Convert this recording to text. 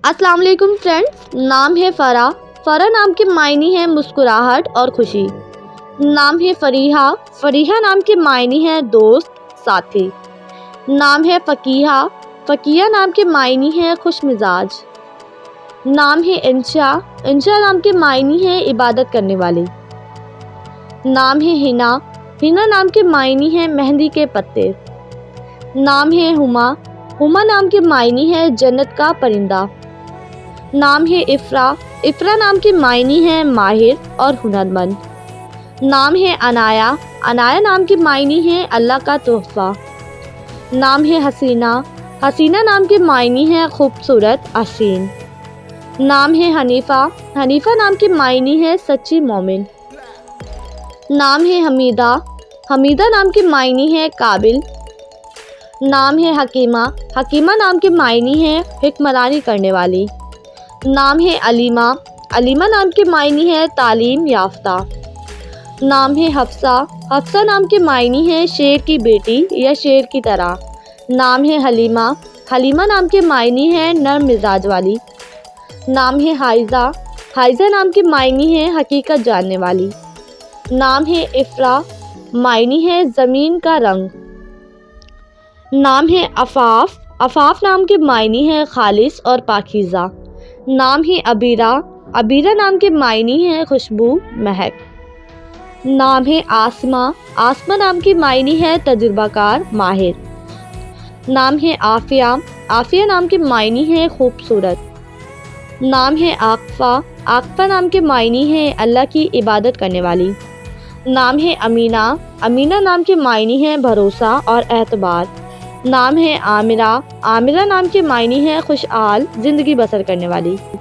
अस्सलाम वालेकुम फ्रेंड्स, नाम है फ़रा। फ़रा नाम के मायने हैं मुस्कुराहट और खुशी। नाम है फ़रीहा। फ़रीहा नाम के मायने हैं दोस्त, साथी। नाम है फ़कीहा। फ़कीहा नाम के मायने हैं खुश मिजाज। नाम है इंशा। इंशा नाम के मायने हैं इबादत करने वाली। नाम है हिना। हिना नाम के मायने हैं मेहंदी के पत्ते। नाम है हुमा। हुमा नाम के मायने हैं जन्नत का परिंदा। नाम है इफ़रा। इफ़रा नाम के मायने हैं माहिर और हुनरमंद। नाम है अनाया। अनाया नाम के मायने हैं अल्लाह का तोहफ़ा। नाम है हसीना। हसीना नाम के मायने हैं खूबसूरत, हसीन। नाम है हनीफ़ा। हनीफ़ा नाम के मायने हैं सच्ची मोमिन। नाम है हमीदा। हमीदा नाम के मायने हैं काबिल। नाम है हकीमा। हकीमा नाम के मायने हैं हिक्मरानी करने वाली। नाम है अलीमा। अलीमा नाम के मायने हैं तालीम याफ्ता। नाम है हफ्सा। हफ्सा नाम के मायने हैं शेर की बेटी या शेर की तरह। नाम है हलीमा। हलीमा नाम के मायने हैं नर्म मिजाज वाली। नाम है हाइज़ा। हाइज़ा नाम के मायने हैं हकीकत जानने वाली। नाम है इफ़रा। मायने हैं ज़मीन का रंग। नाम है अफ़ाफ़। अफ़ाफ़ नाम के मायने हैं खालिस और पाकीज़ा। नाम है अबीरा। अबीरा नाम के मायने हैं खुशबू, महक। नाम है आसमा। आसमा नाम के मायने हैं तजुर्बाकार, माहिर। नाम है आफ़िया। आफ़िया नाम के मायने हैं खूबसूरत। नाम है आक़फ़ा। आक़फ़ा नाम के मायने हैं अल्लाह की इबादत करने वाली। नाम है अमीना। अमीना नाम के मायने हैं भरोसा और एतबार। नाम है आमिरा। आमिरा नाम के मायने हैं खुशहाल ज़िंदगी बसर करने वाली।